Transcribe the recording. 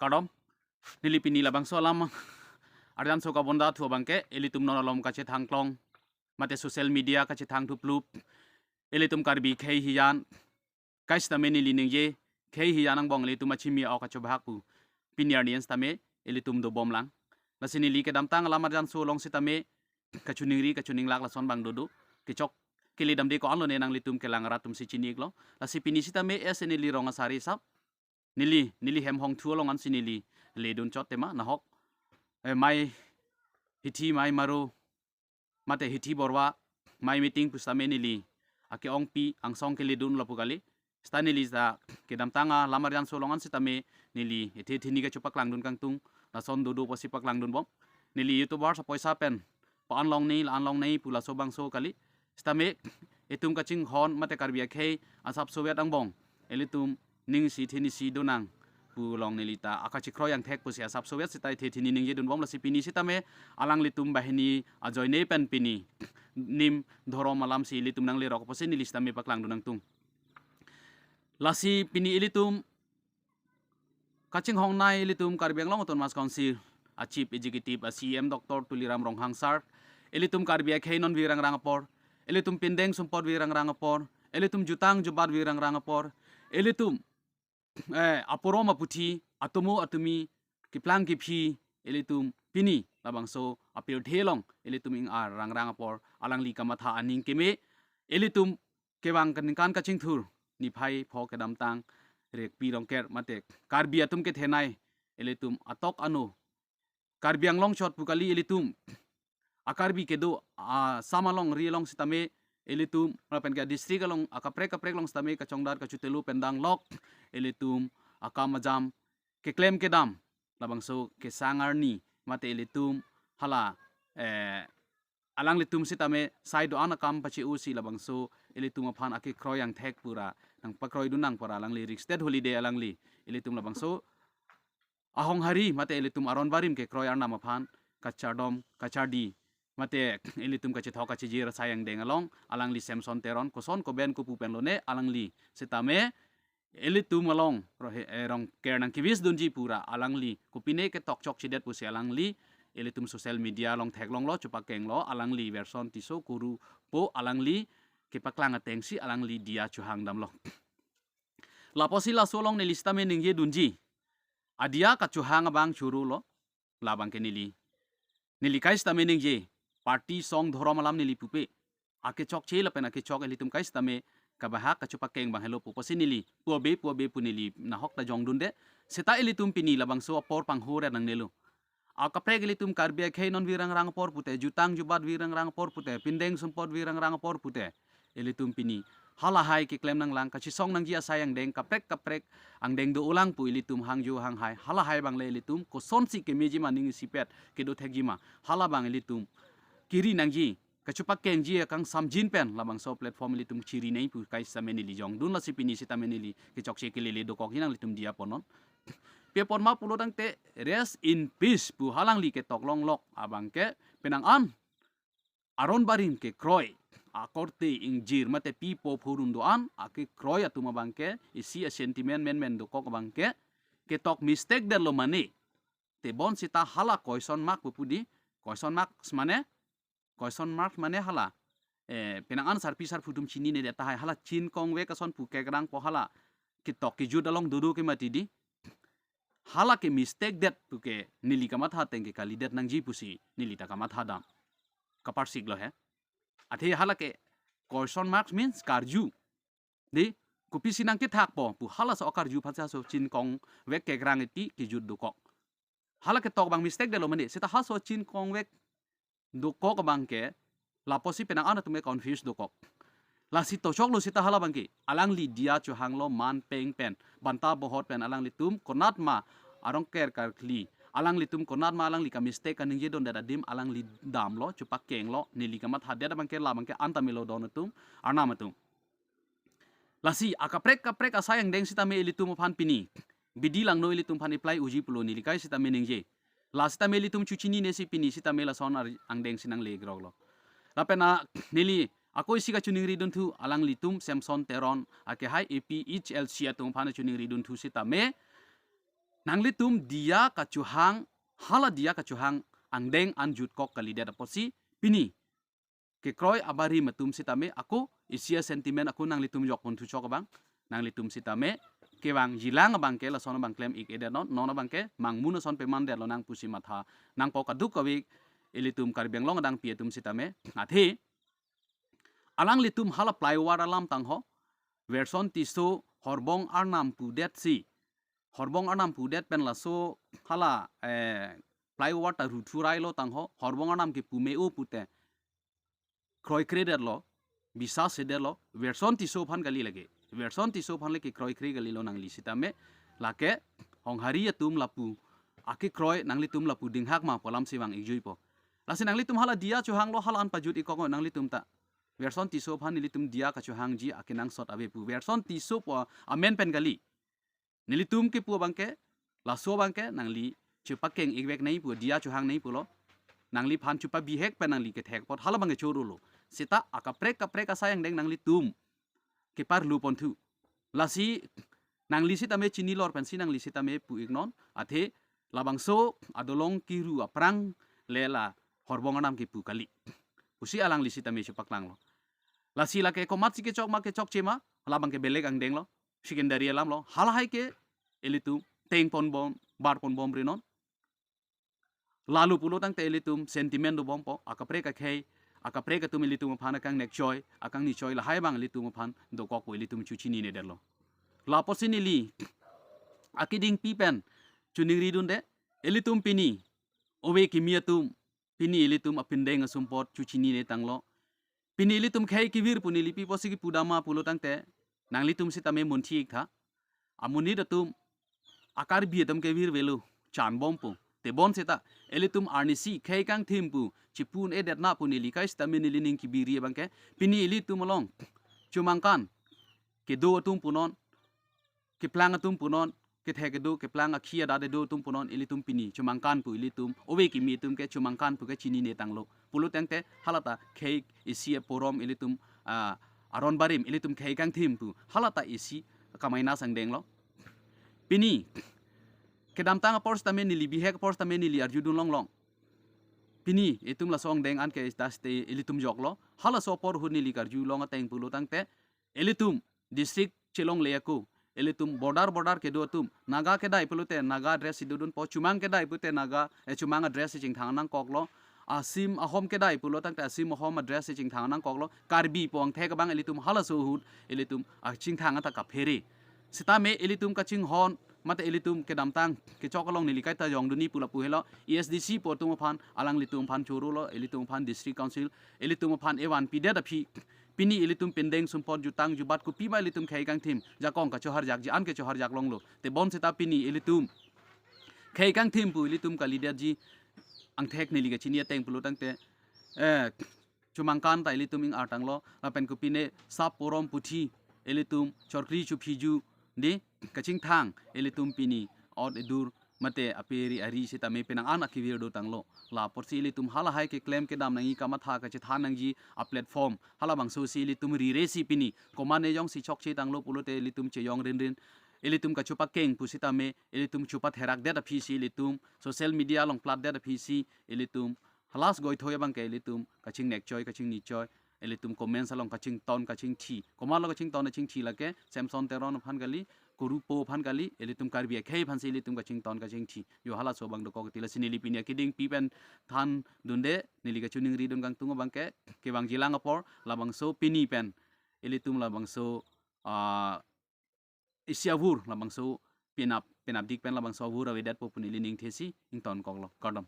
kadom nilipini labang so lam ardan so ka bonda thu bangke elitum nonolom ka che thangklong mate social media ka che thang thu plup elitum karbi khei hiyan kais tame nilining ye khei hiyanang bong elitum achimi au ka chobhak pu piniardians tame elitum do bom lang lasini li ke dam tang lam ardan so long sitame ka chuningri ka chuning lak la son bang dudu ke chok kili dam de ko anlo ne nang litum ke lang ratum si chinik lo lasi pini sitame eseni li ronga sari sap nili hem hong thu long an sinili le dun chot tema na hok mai hithi mai maru mate hithi borwa mai meeting pusame nili ake ong pi ang song ke le dun lopugali stanili za ke dam tanga lamarian solongan sitame nili ethe thini ke chupak lang dun kang tung na son dudu posi pak lang dun bom nili youtuber sa poisa pen pa anlong nei pula sobang so kali stame etum kaching hon mate karbia khei asap soviet ang bong elitum ning si thini si donang pu long nelita akachi kroyang thek pu sia sap soviet sitai the thini ning ye dun bom la si pini sitame alang litum bahini ajoy nei pen pini nim dhorom alam si litum nang le rok posi ni listame paklang dunang tung lasi pini ilitum kaching hong nai ilitum karbiang long ton mas council a chief executive a cm dr tuliram ronghang sar ilitum karbia kheinon wirang rangapor ilitum pindeng sumpod wirang rangapor ilitum jutang jubat wirang rangapor ilitum aporoma puthi atomo atumi kiplang kiphi elitum pini labang so apil thelong elitum ing ar rang apor alang li kamatha aning keme elitum kewang kan kaching thur ni phai pho kedam tang rek pi rong ker mate karbi atum ke thenai elitum atok anu karbiang long shot pukali elitum akarbi kedo samalong rilong sitame elitum rapen ka district along akaprek long stame ka chongdar ka chutelu pendang lok elitum akamajam ke claim ke dam labang so ke sangar ni mate elitum hala alang litum sitame saido anakam pachi usi labang so elitum aphan ake kroyang thek pura nang pakroy dunang para alang li state holiday alang li elitum labang so ahong hari mate elitum aron barim ke kroyar nam aphan kachardom kachardi mate elitum kachi thok kachi jira sayang deng along alang li samson teron koson ko ben ko pupen lone alang li sitame elitum along rong kernang kivis dunji pura alang li kupine ke tok chok chidet pusi alang li elitum social media long theklong lo chupakeng lo alang li version tiso kuru po alang li ke paklang atengsi alang li dia chuhang dam lo la posila solong ne listame ning ye dunji adia ka chuhang bang churu lo labang ke nili kais tame ning ye party song dhorom alam nili pupe ake chok chela pen ake chok elitum kais tame kabaha kachupa keng bang hello pupo sinili puabe punili na hok ta jong dunde seta elitum pini labang so por pang hore nang nelu akapre elitum karbia khei non wirang rang por pute jutang jubat wirang rang por pute pindeng sumpot wirang rang por pute elitum pini hala hai ke klem nang lang kachi song nang ji asayang deng kaprek ang deng do ulang pu elitum hangju hang hai hala hai bang le elitum ko son si ke meji maning sipet ke do thekjima hala bang elitum kiri nangji kachupak kenji kang samjin pen labang so platform litum chiri nei pu kai sameni li jong dun la sipini sitameni li ke chokse ke le do kok hinang litum dia ponon pe pon ma pulo dang te rest in peace pu halang li ke tok long lok abang ke penang an aron barin ke kroy akorte ingjir mate pi po phurun do an ake kroy atuma bangke isi a sentiment men do kok bangke ke tok mistake der lo mane te bon sita hala question mark pupudi question mark mane hala penang an sar pisar futum chini ne deta hai hala chin kong we kason pu ke grang po hala ki tok ki judalong dudu ke matidi hala ke mistake det pu ke nili kamat ha teng ke kali det nang ji pusi nili ta kamat ha dam kapar siglo he athe hala ke question mark means karju de kupi sinang ke thak po pu hala so karju phacha so chin kong we ke grang ti ki jud du kok hala ke tok bang mistake de lo mane sita ha so chin kong we do kok bangke la posi penang ana tume confuse do kok la si to chok lo sita hala bangke alang li dia chu hanglo man peng pen banta bohot pen alang li tum konat ma arong ker kar kli alang li tum konat ma alang li ka mistake kan ngi don da dim alang li dam lo chu pak keng lo ni li kamat hadya da bangke la bangke anta milo don tum arna matum la si akaprek asayang deng sita me li tum phan pini bidi lang no li tum phan apply uji pulo ni li kai sita me ning je la sita me li tum chuchini ne si pini sita me la son ang deng sinang le grog lo lapena nili ako isi ka chuning ridun thu alang litum samson teron ake hai ap hlc atung phana chuning ridun thu sita me nang litum dia kacuhang hala dia kacuhang angdeng anjut kok kali dia posi pini ke kroy abari matum sitame aku isia sentimen aku nang litum jok pon tu chok bang nang litum sitame ke bang jilang bang ke la son bang klem ik ede non non bang ke mang mun son pe man de lo nang pusi matha nang po kaduk kawik ilitum karbeng long dang pietum sitame athi alang litum hala plaiwar alam tang ho version tiso horbong arnam pudet si horbong arnam pudet pen la so hala plaiwar ta ruthurai lo tang ho horbong arnam ke pume u pute kroy kreder lo bisa seder lo version tiso phan gali lage version tiso phan le ke kroy kri gali lo nang li sitame lake hong hari tum lapu aki kroy nang li tum lapu ding hak ma polam siwang ijui po lasi nang li tum hala dia chuhang lo hala an pajut ikong nang li tum ta version tiso phan li tum dia ka chuhang ji akinang sot abe pu version tiso po amen pen gali nili tum ke pu bangke la so bangke nang li chupakeng ikwek nei pu dia chuhang nei pu lo nang li phan chupa bihek pen nang li ke thek pot hala bangke churu lo sita akaprek asayang deng nang li tum ke par lu pon thu lasi nang li sitame chini lor pen si nang li sitame pu ignon athe labang so adolong kiru aprang lela horbong nam ke pu kali usi alang li sitame chupak lang lo lasi la ke komat si ke chok chema labang ke belek ang deng lo secondary alam lo hala hai ke elitu teng pon bom bar pon bom rinon lalu pulo tang te elitum sentiment do bompo akaprek akhei akaprek tu militum phan akang nek choy akang ni choy la hai bang litum phan do kok po elitum chuchini ne derlo la posini li akiding pipen chuning ridun de elitum pini owe kimiatum pini elitum apindeng sumpot chuchini ne tanglo pini elitum khai kivir puni lipi posigi pudama pulo tang te nang litum sitame monthi tha amuni datum akar bietam ke vir velu chan bompu te bon seta elitum arnisi khai kang thimpu chipun edet na puni likai stamini lining kibiri bangke pini elitum along chumangkan ke do tum punon ke plang tum punon ke thek do ke plang akhia da de do tum punon elitum pini chumangkan pu elitum owe ki mi tum ke chumangkan pu ke chini ne tanglo pulu tengte halata khai isi porom elitum aron barim elitum khai kang thimpu halata isi kamaina sangdeng lo pini kedam tang pors tame nili bihek pors tame nili arjudun long long pini etum la song deng an ke daste elitum joklo hala so por hu nili karju long ateng pulo tangte elitum district chelong leyaku elitum border ke do tum naga ke dai pulute naga dress sidudun po chumang ke dai pute naga chumang dress ching thang nang koklo asim ahom ke dai pulo tangte asim ahom dress ching thang nang koklo karbi pong thek bang elitum hala so hut elitum ching thang ata ka pheri sitame elitum ka ching hon mate elitum ke damtang ke chokalong nilikai ta jong duni pula puhelo ESDC portum phan alang litum phan churu lo elitum phan district council elitum phan ewan pide da phi pini elitum pendeng sumpot jutang jubat ku pi ba elitum khai kang thim jakong ka chohar jak ji an ke chohar jak long lo te bon seta pini elitum khai kang thim pu elitum ka leader ji ang thek nili ga chinia teng pulu tang te chumangkan ta elitum ing artang lo lapen ku pine sap porom puthi elitum chorkri chu phiju ni kaching thang elitum pini od edur mate aperi ari sita me penang an akivir do tanglo la porsi elitum hala hai ke claim ke dam nangi kama tha ka che tha nangji a platform hala bang so si elitum ri recipe pini komane jong si chok che tanglo pulote elitum che yong rin elitum ka chupa keng pusita me elitum chupa therak de da pc elitum social media long plat de da pc elitum halas goi thoya bang ke elitum kaching nek choy kaching ni choy elitum comments along kaching ton kaching thi komalo kaching ton kaching thi lake samson teron phan gali korupo phan gali elitum karbia khei phan si elitum kaching ton kaching thi yo hala so bang do ko tila sinili pinia kiding pipen than dunde nili ka chuning ri dun gang tungo bangke ke bang jilang apor labang so pini pen elitum labang so isiavur labang so penap dik pen labang so avur awedat po punili ning thesi ing ton koklo kordom